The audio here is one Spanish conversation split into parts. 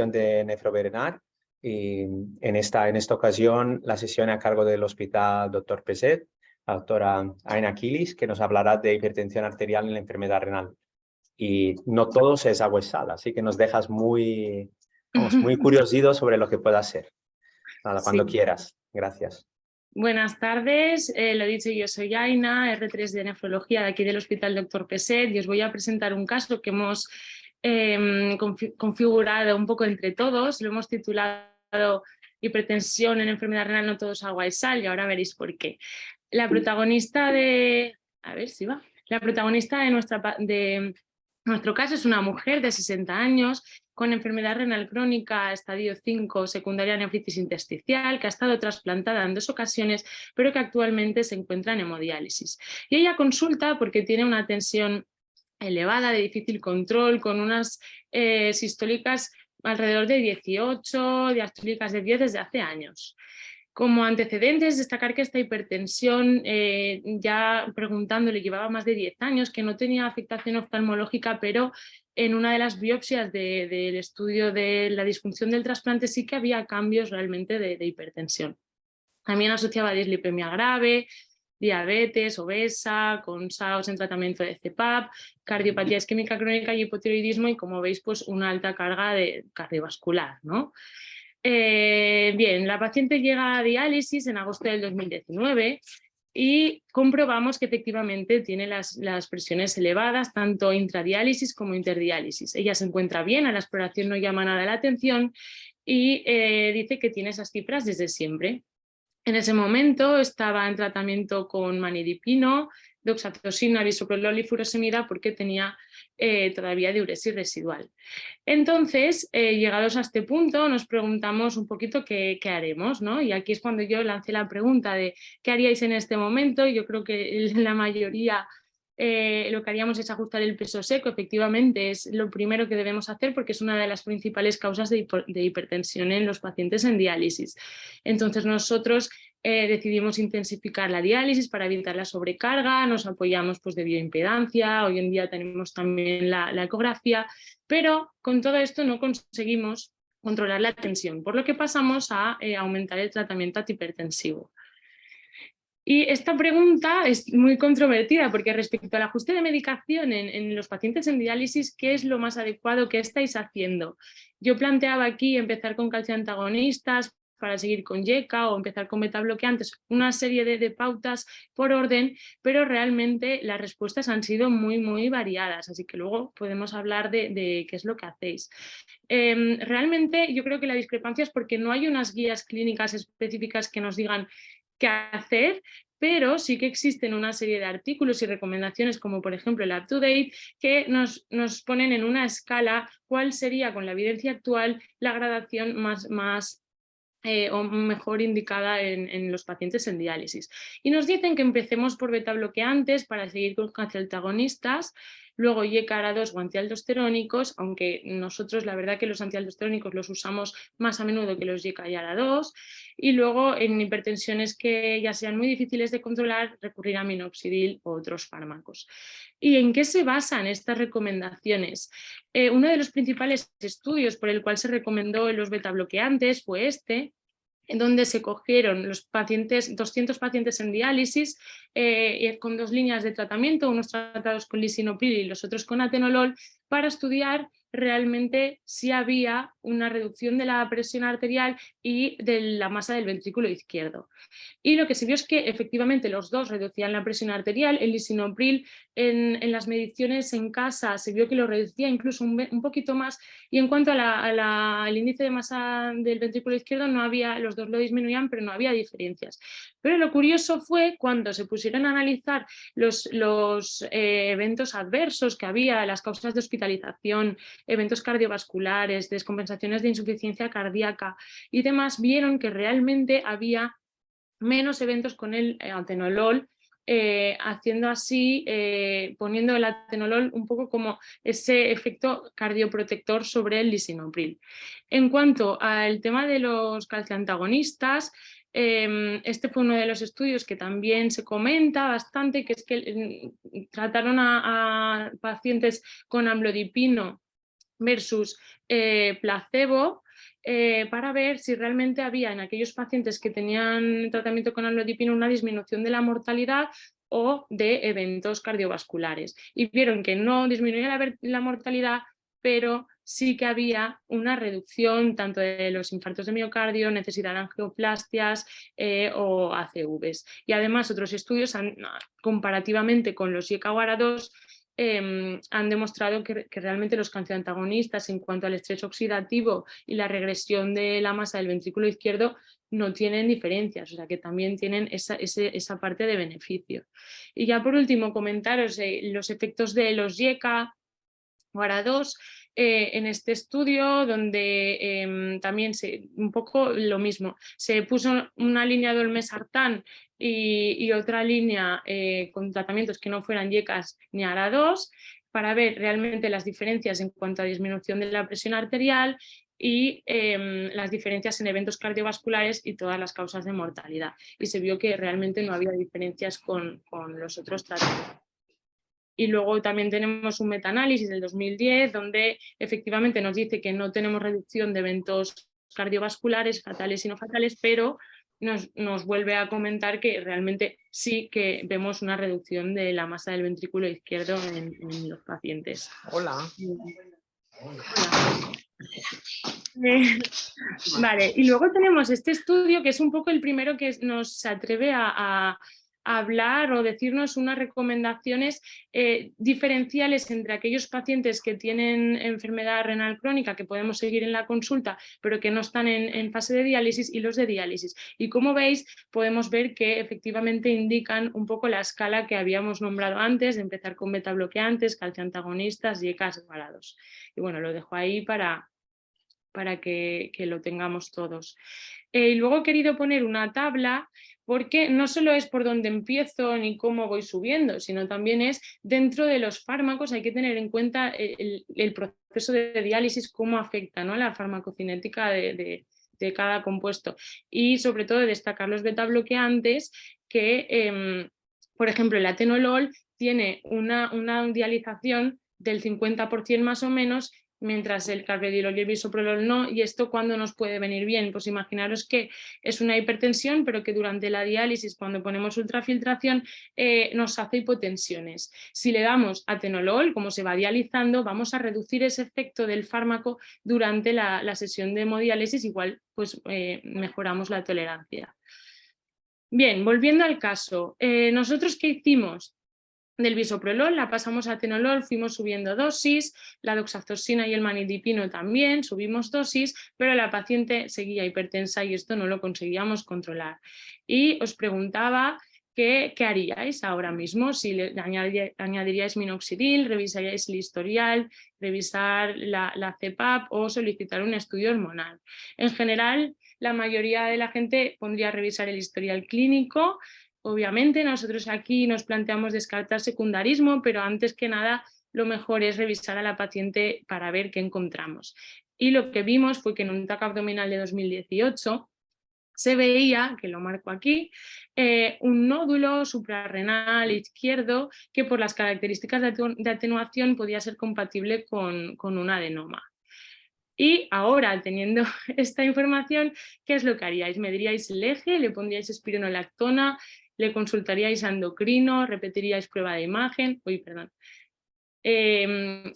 sesión de nefroverenar y en esta ocasión la sesión a cargo del Hospital Dr. Peset, la doctora Aina Quilis, que nos hablará de hipertensión arterial en la enfermedad renal. Y no todo es agua y sal, así que nos dejas muy curiositos sobre lo que pueda ser. Nada, cuando Sí. quieras. Gracias. Buenas tardes, lo dicho, yo soy Aina, R3 de nefrología de aquí del Hospital Dr. Peset, y os voy a presentar un caso que hemos configurado un poco entre todos. Lo hemos titulado Hipertensión en enfermedad renal, no todo es agua y sal, y ahora veréis por qué. La protagonista de... A ver si va. La protagonista de nuestro caso es una mujer de 60 años con enfermedad renal crónica estadio 5, secundaria nefritis intersticial, que ha estado trasplantada en 2 ocasiones, pero que actualmente se encuentra en hemodiálisis. Y ella consulta porque tiene una tensión elevada, de difícil control, con unas sistólicas alrededor de 18, diastólicas de 10 desde hace años. Como antecedentes, destacar que esta hipertensión, ya preguntándole, llevaba más de 10 años, que no tenía afectación oftalmológica, pero en una de las biopsias del estudio de la disfunción del trasplante sí que había cambios realmente de hipertensión. También asociaba dislipemia grave, diabetes, obesa, con SAOS en tratamiento de CPAP, cardiopatía isquémica crónica y hipotiroidismo, y como veis, pues una alta carga cardiovascular, ¿no? Bien, la paciente llega a diálisis en agosto del 2019 y comprobamos que efectivamente tiene las presiones elevadas, tanto intradiálisis como interdiálisis. Ella se encuentra bien, a la exploración no llama nada la atención y dice que tiene esas cifras desde siempre. En ese momento estaba en tratamiento con manidipino, doxazoxina, bisoprolol y furosemida porque tenía todavía diuresis residual. Entonces, llegados a este punto, nos preguntamos un poquito qué haremos, ¿no? Y aquí es cuando yo lancé la pregunta de ¿qué haríais en este momento? Yo creo que la mayoría lo que haríamos es ajustar el peso seco. Efectivamente, es lo primero que debemos hacer porque es una de las principales causas de hipertensión en los pacientes en diálisis. Entonces, nosotros decidimos intensificar la diálisis para evitar la sobrecarga, nos apoyamos pues, de bioimpedancia, hoy en día tenemos también la ecografía, pero con todo esto no conseguimos controlar la tensión, por lo que pasamos a aumentar el tratamiento antihipertensivo. Y esta pregunta es muy controvertida porque respecto al ajuste de medicación en los pacientes en diálisis, ¿qué es lo más adecuado? ¿Qué estáis haciendo? Yo planteaba aquí empezar con calcioantagonistas para seguir con YECA o empezar con betabloqueantes, una serie de pautas por orden, pero realmente las respuestas han sido muy variadas, así que luego podemos hablar de qué es lo que hacéis. Realmente yo creo que la discrepancia es porque no hay unas guías clínicas específicas que nos digan qué hacer, pero sí que existen una serie de artículos y recomendaciones, como por ejemplo el UpToDate, que nos ponen en una escala cuál sería, con la evidencia actual, la gradación más o mejor indicada en los pacientes en diálisis. Y nos dicen que empecemos por betabloqueantes para seguir con antagonistas, luego YECA-ARA2 o antialdosterónicos, aunque nosotros la verdad que los antialdosterónicos los usamos más a menudo que los YECA y ARA2, y luego en hipertensiones que ya sean muy difíciles de controlar, recurrir a minoxidil u otros fármacos. ¿Y en qué se basan estas recomendaciones? Uno de los principales estudios por el cual se recomendó los betabloqueantes fue este, en donde se cogieron los pacientes, 200 pacientes en diálisis con 2 líneas de tratamiento, unos tratados con lisinopril y los otros con atenolol, para estudiar realmente si había una reducción de la presión arterial y de la masa del ventrículo izquierdo. Y lo que se vio es que efectivamente los dos reducían la presión arterial. El lisinopril en las mediciones en casa se vio que lo reducía incluso un poquito más, y en cuanto al índice de masa del ventrículo izquierdo no había, los dos lo disminuían, pero no había diferencias. Pero lo curioso fue cuando se pusieron a analizar los eventos adversos que había, las causas de hospitalización, eventos cardiovasculares, descompensaciones de insuficiencia cardíaca y demás, vieron que realmente había menos eventos con el atenolol, haciendo así, poniendo el atenolol un poco como ese efecto cardioprotector sobre el lisinopril. En cuanto al tema de los calcioantagonistas, este fue uno de los estudios que también se comenta bastante, que es que trataron a pacientes con amlodipino versus placebo, para ver si realmente había en aquellos pacientes que tenían tratamiento con amlodipino una disminución de la mortalidad o de eventos cardiovasculares. Y vieron que no disminuía la mortalidad, pero sí que había una reducción tanto de los infartos de miocardio, necesidad de angioplastias o ACVs. Y además otros estudios comparativamente con los YKAWARA2 han demostrado que realmente los cangioantagonistas en cuanto al estrés oxidativo y la regresión de la masa del ventrículo izquierdo no tienen diferencias, o sea que también tienen esa parte de beneficio. Y ya por último comentaros los efectos de los YKAWARA2 en este estudio, donde también un poco lo mismo, se puso una línea de olmesartán y otra línea con tratamientos que no fueran YKAs ni ARA2 para ver realmente las diferencias en cuanto a disminución de la presión arterial y las diferencias en eventos cardiovasculares y todas las causas de mortalidad. Y se vio que realmente no había diferencias con los otros tratamientos. Y luego también tenemos un metaanálisis del 2010 donde efectivamente nos dice que no tenemos reducción de eventos cardiovasculares fatales y no fatales, pero nos vuelve a comentar que realmente sí que vemos una reducción de la masa del ventrículo izquierdo en los pacientes. Hola. Hola. Vale, y luego tenemos este estudio que es un poco el primero que nos atreve a hablar o decirnos unas recomendaciones diferenciales entre aquellos pacientes que tienen enfermedad renal crónica que podemos seguir en la consulta pero que no están en fase de diálisis y los de diálisis. Y como veis podemos ver que efectivamente indican un poco la escala que habíamos nombrado antes, de empezar con betabloqueantes, calcioantagonistas y YKAs separados. Y bueno, lo dejo ahí para que lo tengamos todos. Y luego he querido poner una tabla porque no solo es por dónde empiezo ni cómo voy subiendo, sino también es dentro de los fármacos hay que tener en cuenta el proceso de diálisis, cómo afecta, ¿no?, la farmacocinética de cada compuesto. Y sobre todo destacar los betabloqueantes que, por ejemplo, el atenolol tiene una dialización del 50% más o menos, mientras el carvedilol y el bisoprolol no. ¿Y esto cuándo nos puede venir bien? Pues imaginaros que es una hipertensión, pero que durante la diálisis, cuando ponemos ultrafiltración, nos hace hipotensiones. Si le damos atenolol, como se va dializando, vamos a reducir ese efecto del fármaco durante la sesión de hemodiálisis, igual pues mejoramos la tolerancia. Bien, volviendo al caso, ¿nosotros qué hicimos? Del bisoprolol la pasamos a atenolol, fuimos subiendo dosis, la doxazoxina y el manidipino también, subimos dosis, pero la paciente seguía hipertensa y esto no lo conseguíamos controlar. Y os preguntaba qué haríais ahora mismo, si le añadiríais minoxidil, revisaríais el historial, revisar la CPAP o solicitar un estudio hormonal. En general, la mayoría de la gente pondría a revisar el historial clínico. Obviamente nosotros aquí nos planteamos descartar secundarismo, pero antes que nada lo mejor es revisar a la paciente para ver qué encontramos. Y lo que vimos fue que en un TAC abdominal de 2018 se veía, que lo marco aquí, un nódulo suprarrenal izquierdo que por las características de atenuación podía ser compatible con un adenoma. Y ahora, teniendo esta información, ¿qué es lo que haríais? ¿Mediríais el eje? ¿Le pondríais espironolactona? ¿Le consultaríais a endocrino? ¿Repetiríais prueba de imagen?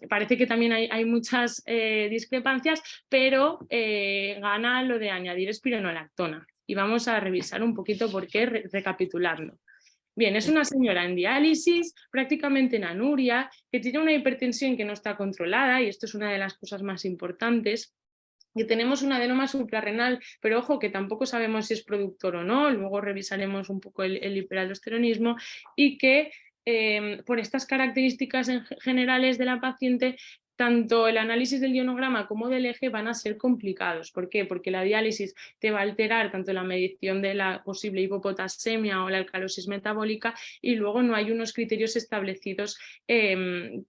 Parece que también hay muchas discrepancias, pero gana lo de añadir espironolactona. Y vamos a revisar un poquito por qué, recapitulando. Bien, es una señora en diálisis, prácticamente en anuria, que tiene una hipertensión que no está controlada, y esto es una de las cosas más importantes, que tenemos un adenoma suprarrenal, pero ojo que tampoco sabemos si es productor o no, luego revisaremos un poco el hiperaldosteronismo, y que por estas características generales de la paciente, tanto el análisis del ionograma como del eje van a ser complicados. ¿Por qué? Porque la diálisis te va a alterar tanto la medición de la posible hipopotasemia o la alcalosis metabólica, y luego no hay unos criterios establecidos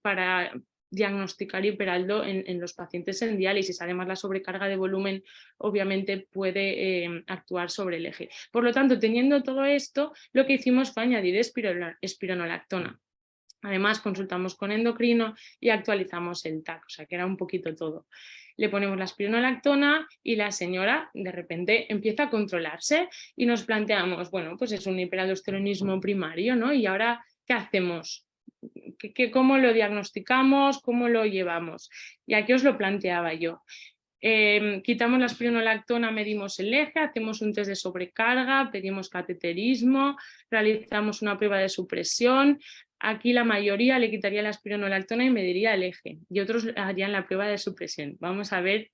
para diagnosticar hiperaldo en los pacientes en diálisis. Además, la sobrecarga de volumen obviamente puede actuar sobre el eje. Por lo tanto, teniendo todo esto, lo que hicimos fue añadir espironolactona. Además, consultamos con endocrino y actualizamos el TAC, o sea que era un poquito todo. Le ponemos la espironolactona y la señora de repente empieza a controlarse y nos planteamos, bueno, pues es un hiperaldosteronismo primario, ¿no? Y ahora, ¿qué hacemos? ¿Cómo lo diagnosticamos? ¿Cómo lo llevamos? Y aquí os lo planteaba yo. Quitamos la espironolactona, medimos el eje, hacemos un test de sobrecarga, pedimos cateterismo, realizamos una prueba de supresión. Aquí la mayoría le quitaría la espironolactona y mediría el eje, y otros harían la prueba de supresión. Vamos a ver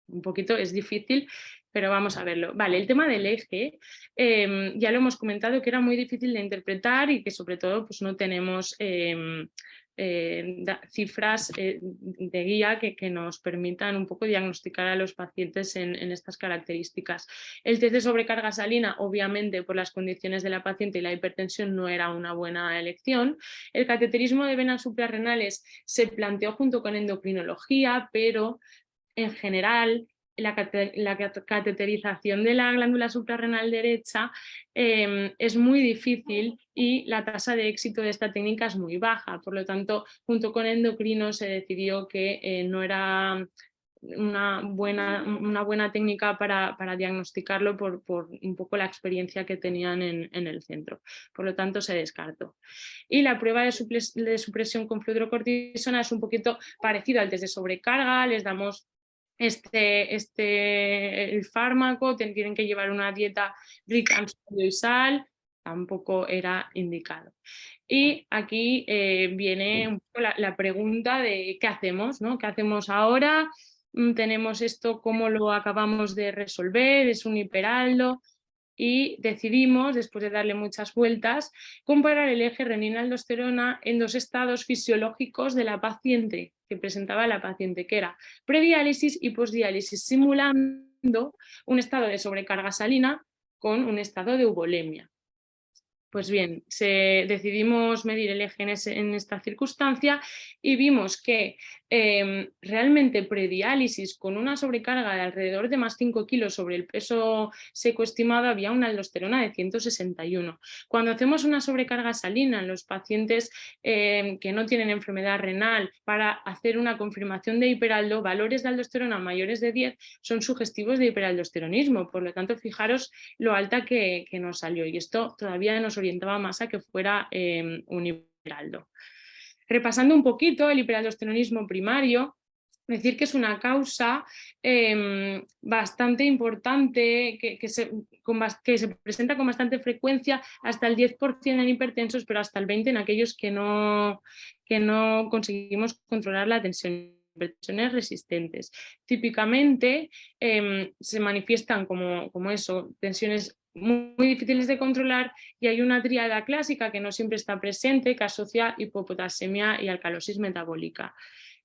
un poquito, es difícil, pero vamos a verlo. Vale, el tema del eje, ya lo hemos comentado que era muy difícil de interpretar y que sobre todo pues, no tenemos cifras de guía que nos permitan un poco diagnosticar a los pacientes en estas características. El test de sobrecarga salina, obviamente por las condiciones de la paciente y la hipertensión, no era una buena elección. El cateterismo de venas suprarrenales se planteó junto con endocrinología, pero en general la cateterización de la glándula suprarrenal derecha es muy difícil y la tasa de éxito de esta técnica es muy baja. Por lo tanto, junto con endocrino se decidió que no era una buena técnica para diagnosticarlo por un poco la experiencia que tenían en el centro. Por lo tanto, se descartó. Y la prueba de supresión con fludrocortisona es un poquito parecido al test de sobrecarga, les damos el fármaco, tienen que llevar una dieta rica en sodio y sal, tampoco era indicado. Y aquí viene un poco la pregunta de qué hacemos, ¿no? ¿Qué hacemos ahora? Tenemos esto, ¿cómo lo acabamos de resolver? ¿Es un hiperaldo? Y decidimos, después de darle muchas vueltas, comparar el eje renina-aldosterona en dos estados fisiológicos de la paciente, que presentaba la paciente, que era prediálisis y posdiálisis, simulando un estado de sobrecarga salina con un estado de eubolemia. Pues bien, decidimos medir el eje en esta circunstancia y vimos que realmente prediálisis con una sobrecarga de alrededor de más 5 kilos sobre el peso seco estimado había una aldosterona de 161. Cuando hacemos una sobrecarga salina en los pacientes que no tienen enfermedad renal para hacer una confirmación de hiperaldo, valores de aldosterona mayores de 10 son sugestivos de hiperaldosteronismo. Por lo tanto, fijaros lo alta que nos salió y esto todavía nos orientaba más a que fuera un hiperaldo. Repasando un poquito el hiperaldosteronismo primario, decir que es una causa bastante importante, que se presenta con bastante frecuencia, hasta el 10% en hipertensos, pero hasta el 20% en aquellos que no conseguimos controlar la tensión, hipertensiones resistentes. Típicamente se manifiestan como eso, tensiones muy difíciles de controlar y hay una tríada clásica que no siempre está presente, que asocia hipopotasemia y alcalosis metabólica.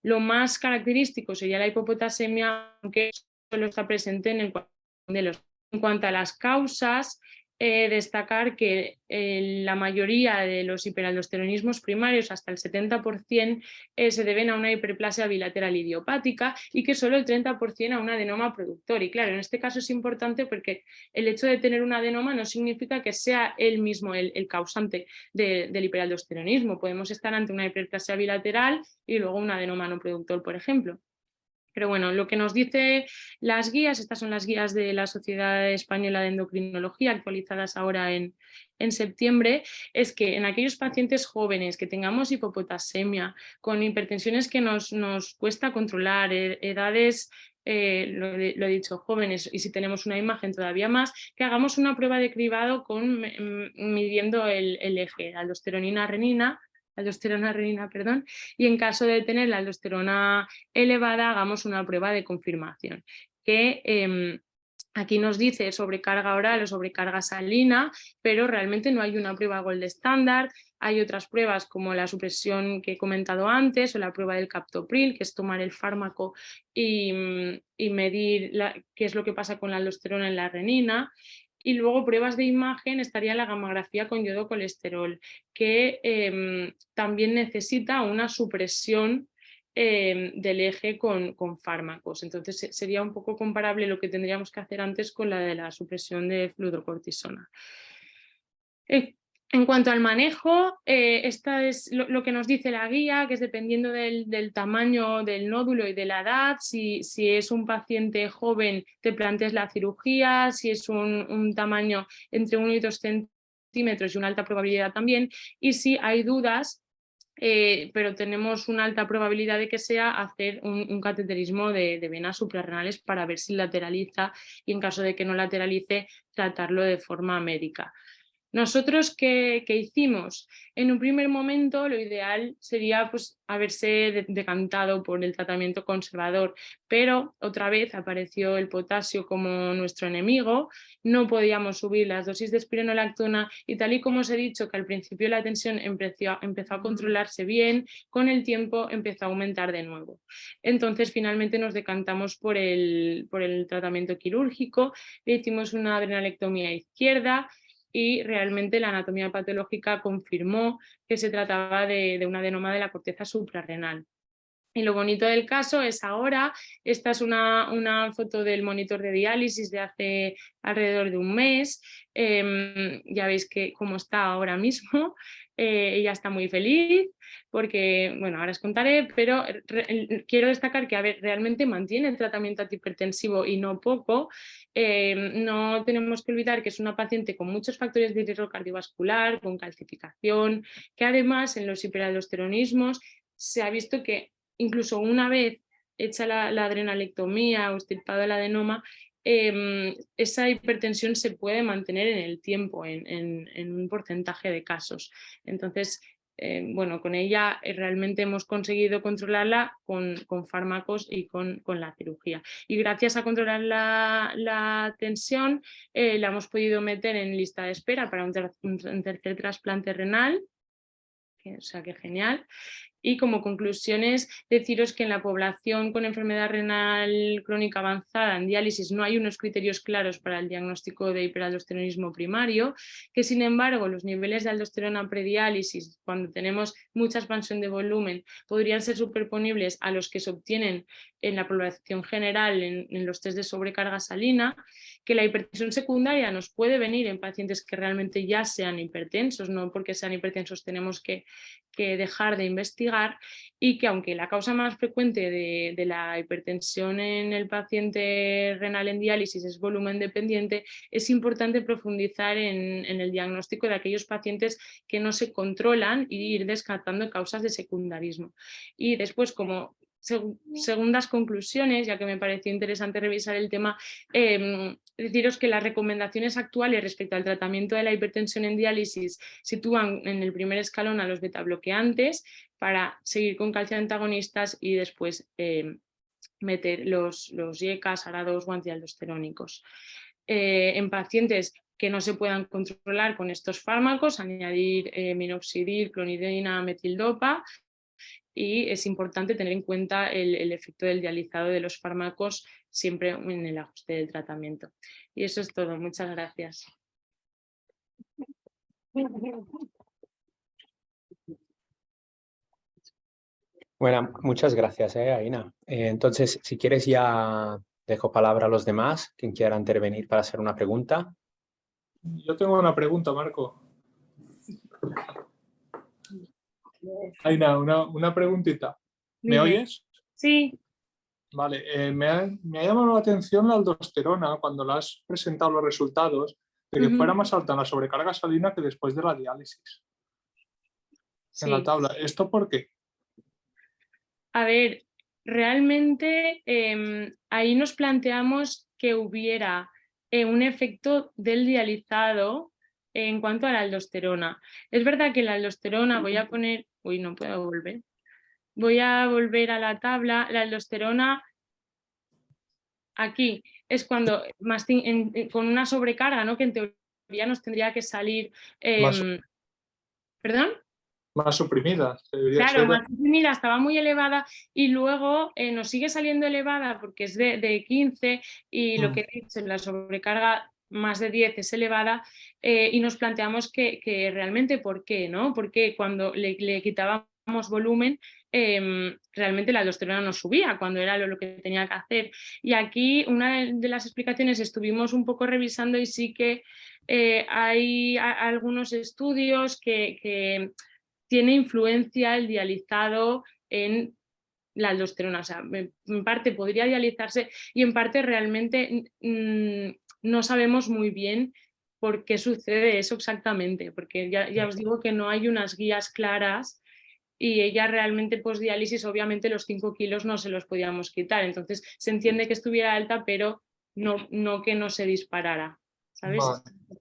Lo más característico sería la hipopotasemia, aunque solo está presente en el 40% de los. En cuanto a las causas, destacar que la mayoría de los hiperaldosteronismos primarios, hasta el 70%, se deben a una hiperplasia bilateral idiopática y que solo el 30% a un adenoma productor. Y claro, en este caso es importante porque el hecho de tener un adenoma no significa que sea él mismo el causante del hiperaldosteronismo. Podemos estar ante una hiperplasia bilateral y luego un adenoma no productor, por ejemplo. Pero bueno, lo que nos dice las guías, estas son las guías de la Sociedad Española de Endocrinología, actualizadas ahora en septiembre, es que en aquellos pacientes jóvenes que tengamos hipopotasemia, con hipertensiones que nos cuesta controlar, edades, lo he dicho, jóvenes, y si tenemos una imagen todavía más, que hagamos una prueba de cribado midiendo el eje, aldosterona-renina, y en caso de tener la aldosterona elevada, hagamos una prueba de confirmación. Que aquí nos dice sobrecarga oral o sobrecarga salina, pero realmente no hay una prueba gold estándar. Hay otras pruebas como la supresión que he comentado antes o la prueba del captopril, que es tomar el fármaco y medir qué es lo que pasa con la aldosterona en la renina. Y luego pruebas de imagen estaría la gamografía con yodocolesterol, que también necesita una supresión del eje con fármacos. Entonces sería un poco comparable lo que tendríamos que hacer antes con la de la supresión de fludrocortisona. En cuanto al manejo, esta es lo que nos dice la guía, que es dependiendo del tamaño del nódulo y de la edad. Si es un paciente joven, te planteas la cirugía. Si es un tamaño entre 1 y 2 centímetros y una alta probabilidad también. Y si hay dudas, pero tenemos una alta probabilidad de que sea hacer un cateterismo de venas suprarrenales para ver si lateraliza y en caso de que no lateralice, tratarlo de forma médica. ¿Nosotros qué hicimos? En un primer momento lo ideal sería pues, haberse decantado por el tratamiento conservador, pero otra vez apareció el potasio como nuestro enemigo, no podíamos subir las dosis de espironolactona y tal y como os he dicho que al principio la tensión empezó a controlarse bien, con el tiempo empezó a aumentar de nuevo. Entonces finalmente nos decantamos por el tratamiento quirúrgico, le hicimos una adrenalectomía izquierda, y realmente la anatomía patológica confirmó que se trataba de un adenoma de la corteza suprarrenal. Y lo bonito del caso es ahora, esta es una foto del monitor de diálisis de hace alrededor de un mes, ya veis cómo está ahora mismo, ella está muy feliz porque, bueno, ahora os contaré, pero quiero destacar que, a ver, realmente mantiene el tratamiento antihipertensivo y no poco. No tenemos que olvidar que es una paciente con muchos factores de riesgo cardiovascular, con calcificación, que además en los hiperaldosteronismos se ha visto que incluso una vez hecha la adrenalectomía o extirpado el adenoma, esa hipertensión se puede mantener en el tiempo, en un porcentaje de casos. Entonces, bueno, con ella realmente hemos conseguido controlarla con fármacos y con la cirugía. Y gracias a controlar la tensión, la hemos podido meter en lista de espera para un tercer trasplante renal, o sea que genial. Y como conclusiones, deciros que en la población con enfermedad renal crónica avanzada en diálisis no hay unos criterios claros para el diagnóstico de hiperaldosteronismo primario, que sin embargo los niveles de aldosterona prediálisis, cuando tenemos mucha expansión de volumen, podrían ser superponibles a los que se obtienen en la población general en los test de sobrecarga salina, que la hipertensión secundaria nos puede venir en pacientes que realmente ya sean hipertensos, no porque sean hipertensos tenemos que dejar de investigar, y que aunque la causa más frecuente de la hipertensión en el paciente renal en diálisis es volumen dependiente, es importante profundizar en el diagnóstico de aquellos pacientes que no se controlan y ir descartando causas de secundarismo. Y después, como segundas conclusiones, ya que me pareció interesante revisar el tema, deciros que las recomendaciones actuales respecto al tratamiento de la hipertensión en diálisis sitúan en el primer escalón a los betabloqueantes para seguir con calcio antagonistas y después meter los YECAs, ARA2 o antialdosterónicos. En pacientes que no se puedan controlar con estos fármacos, añadir minoxidil, clonidina, metildopa. Y es importante tener en cuenta el efecto del dializado de los fármacos siempre en el ajuste del tratamiento. Y eso es todo. Muchas gracias. Bueno, muchas gracias, Aina. Entonces, si quieres ya dejo palabra a los demás, quien quiera intervenir para hacer una pregunta. Yo tengo una pregunta, Marco. Aina, una preguntita. ¿Me oyes? Sí. Vale, me ha llamado la atención la aldosterona cuando le has presentado los resultados de que fuera más alta en la sobrecarga salina que después de la diálisis. Sí. En la tabla. ¿Esto por qué? A ver, realmente ahí nos planteamos que hubiera un efecto del dializado en cuanto a la aldosterona. Es verdad que la aldosterona, voy a poner, uy, no puedo volver. Voy a volver a la tabla. La aldosterona aquí es cuando más con una sobrecarga, ¿no? Que en teoría nos tendría que salir. ¿Perdón? Más suprimida. Claro, más suprimida, estaba muy elevada y luego nos sigue saliendo elevada porque es de 15 y lo que he dicho, la sobrecarga más de 10 es elevada, y nos planteamos que realmente ¿por qué? ¿No? Porque cuando le quitábamos volumen, realmente la aldosterona no subía cuando era lo que tenía que hacer. Y aquí una de las explicaciones estuvimos un poco revisando y sí que hay algunos estudios que tiene influencia el dializado en la aldosterona. O sea, en parte podría dializarse y en parte realmente no sabemos muy bien por qué sucede eso exactamente, porque ya os digo que no hay unas guías claras y ella realmente post-diálisis obviamente los 5 kilos no se los podíamos quitar, entonces se entiende que estuviera alta, pero no que no se disparara, ¿sabes?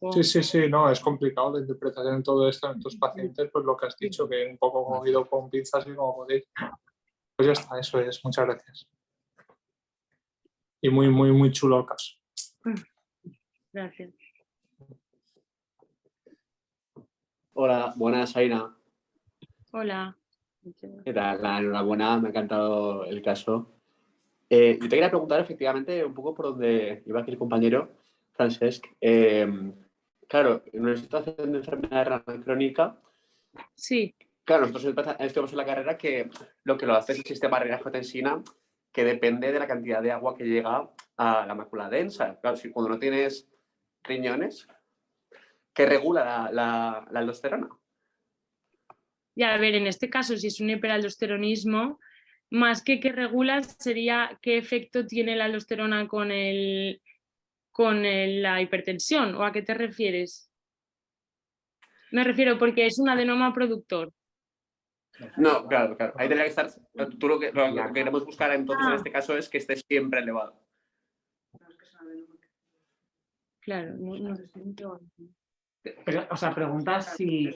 Vale. Sí, no, es complicado la interpretación en todo esto en tus pacientes, pues lo que has dicho, que un poco cogido con pinzas y como podéis. Pues ya está, eso es, muchas gracias. Y muy chulo el caso. Gracias. Hola, buenas, Aina. Hola. ¿Qué tal? Enhorabuena, me ha encantado el caso. Yo te quería preguntar efectivamente un poco por donde iba aquí el compañero Francesc. Claro, en una situación de enfermedad renal crónica, Sí. claro, nosotros estudiamos en la carrera que lo hace es el sistema renina-angiotensina, que depende de la cantidad de agua que llega a la mácula densa. Claro, si cuando no tienes riñones, ¿qué regula la aldosterona? Y a ver, en este caso, si es un hiperaldosteronismo, más que regula sería qué efecto tiene la aldosterona con la hipertensión, ¿o a qué te refieres? Me refiero porque es un adenoma productor. No, claro. Ahí tendría que estar. Tú lo que queremos buscar entonces en este caso es que esté siempre elevado. Claro, no. Pero, o sea, preguntas si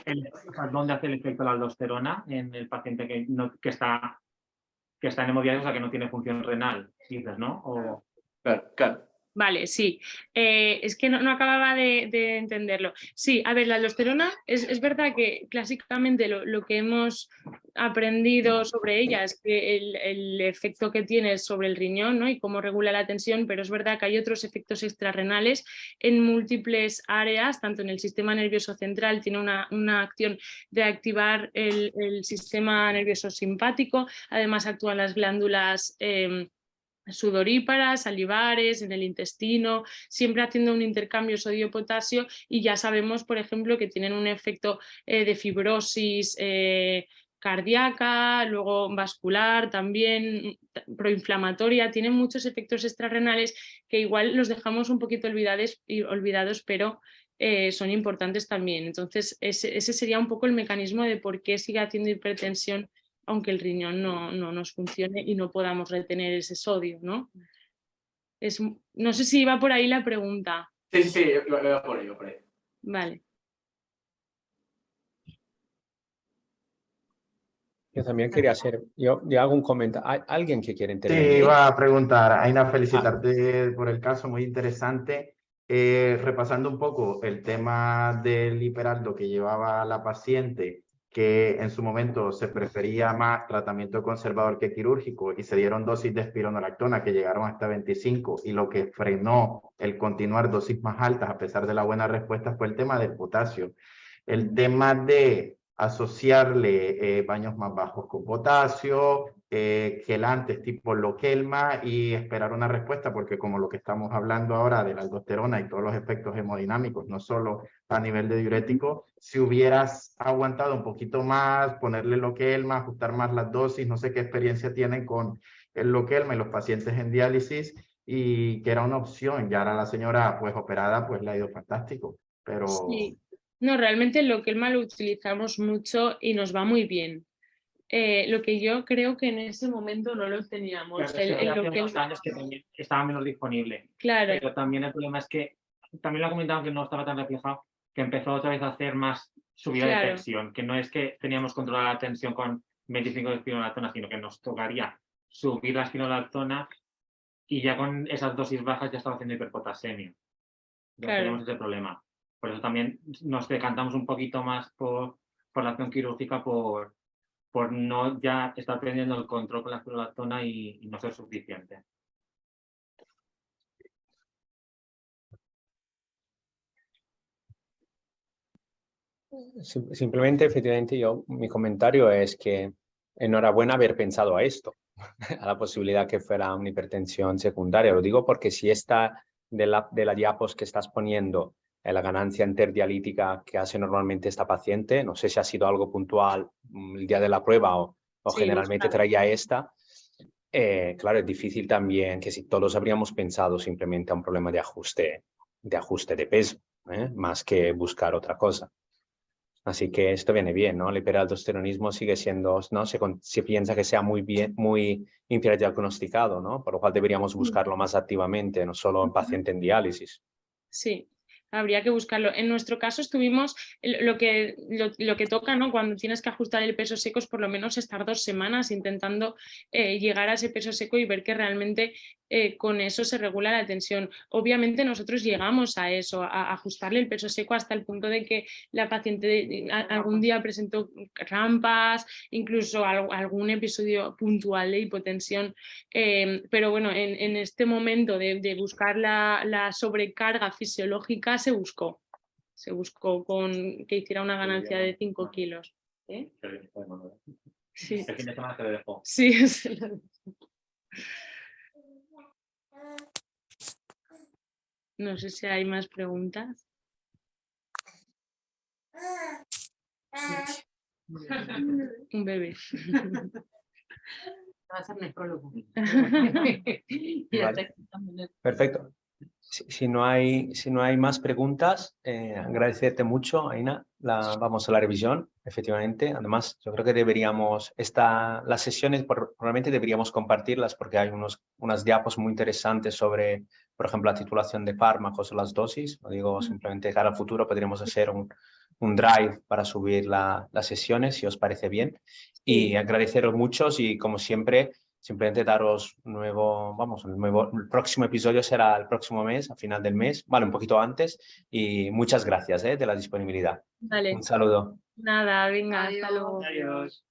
dónde hace el efecto la aldosterona en el paciente que está en hemodiálisis, o sea, que no tiene función renal, dices, ¿no? O... Claro. Vale, sí. Es que no acababa de entenderlo. Sí, a ver, la aldosterona es verdad que clásicamente lo que hemos aprendido sobre ella es que el efecto que tiene es sobre el riñón, ¿no? Y cómo regula la tensión, pero es verdad que hay otros efectos extrarrenales en múltiples áreas, tanto en el sistema nervioso central, tiene una acción de activar el sistema nervioso simpático, además actúan las glándulas sudoríparas, salivares, en el intestino, siempre haciendo un intercambio sodio-potasio, y ya sabemos, por ejemplo, que tienen un efecto de fibrosis cardíaca, luego vascular también, proinflamatoria, tienen muchos efectos extrarrenales que igual los dejamos un poquito olvidados, pero son importantes también. Entonces, ese sería un poco el mecanismo de por qué sigue haciendo hipertensión aunque el riñón no nos funcione y no podamos retener ese sodio, ¿no? No sé si iba por ahí la pregunta. Sí, iba por ahí. Vale. Yo también quería hacer, yo hago un comentario. ¿Hay alguien que quiere intervenir? Sí, iba a preguntar, Aina, felicitarte por el caso, muy interesante. Repasando un poco el tema del hiperaldo que llevaba la paciente, que en su momento se prefería más tratamiento conservador que quirúrgico y se dieron dosis de espironolactona que llegaron hasta 25, y lo que frenó el continuar dosis más altas a pesar de la buena respuesta fue el tema del potasio. El tema de asociarle baños más bajos con potasio, quelantes tipo Lokelma, y esperar una respuesta, porque como lo que estamos hablando ahora de la aldosterona y todos los efectos hemodinámicos, no solo a nivel de diurético, si hubieras aguantado un poquito más, ponerle Lokelma, ajustar más las dosis, no sé qué experiencia tienen con el Lokelma y los pacientes en diálisis, y que era una opción. Ya ahora la señora pues operada, pues le ha ido fantástico, pero... Sí. No, realmente lo que lo utilizamos mucho y nos va muy bien. Lo que yo creo que en ese momento no lo teníamos. Claro, hace unos años que estaba menos disponible. Claro. Pero también el problema es que, también lo ha comentado que no estaba tan reflejado, que empezó otra vez a hacer más subida de tensión, que no es que teníamos controlada la tensión con 25 de espironolactona, sino que nos tocaría subir la espironolactona, y ya con esas dosis bajas ya estaba haciendo hiperpotasemia. Ya tenemos ese problema. Por eso también nos decantamos un poquito más por la acción quirúrgica, por no ya estar perdiendo el control con la espironolactona y no ser suficiente. Simplemente, efectivamente, mi comentario es que enhorabuena haber pensado a esto, a la posibilidad que fuera una hipertensión secundaria. Lo digo porque si esta de la diapos que estás poniendo, la ganancia interdialítica que hace normalmente esta paciente, no sé si ha sido algo puntual el día de la prueba o Sí, generalmente traía esta, claro, es difícil también que si todos habríamos pensado simplemente a un problema de ajuste de peso, más que buscar otra cosa. Así que esto viene bien, ¿no? El hiperaldosteronismo sigue siendo, ¿no? Se piensa que sea muy infradiagnosticado, ¿no? Por lo cual deberíamos buscarlo más activamente, no solo en paciente en diálisis. Sí, habría que buscarlo. En nuestro caso estuvimos, lo que toca, ¿no? Cuando tienes que ajustar el peso seco es por lo menos estar 2 semanas intentando llegar a ese peso seco y ver que realmente con eso se regula la tensión. Obviamente nosotros llegamos a eso, a ajustarle el peso seco hasta el punto de que la paciente algún día presentó rampas, incluso algún episodio puntual de hipotensión. Pero bueno, en este momento de buscar la sobrecarga fisiológica se buscó con que hiciera una ganancia de 5 kilos. ¿Eh? Sí. El fin de semana te lo dejo. Sí, no sé si hay más preguntas. Un bebé. Va a ser nefrólogo. Vale. Perfecto. Si no hay más preguntas, agradecerte mucho, Aina. Vamos a la revisión, efectivamente. Además, yo creo que deberíamos, las sesiones probablemente deberíamos compartirlas porque hay unas diapos muy interesantes sobre, por ejemplo, la titulación de fármacos o las dosis. Lo digo simplemente cara al futuro, podríamos hacer un drive para subir las sesiones, si os parece bien. Y agradeceros mucho y, como siempre, simplemente daros el próximo episodio será el próximo mes, a final del mes, vale, un poquito antes, y muchas gracias de la disponibilidad. Vale. Un saludo. Nada, venga, Adiós. hasta luego. Adiós.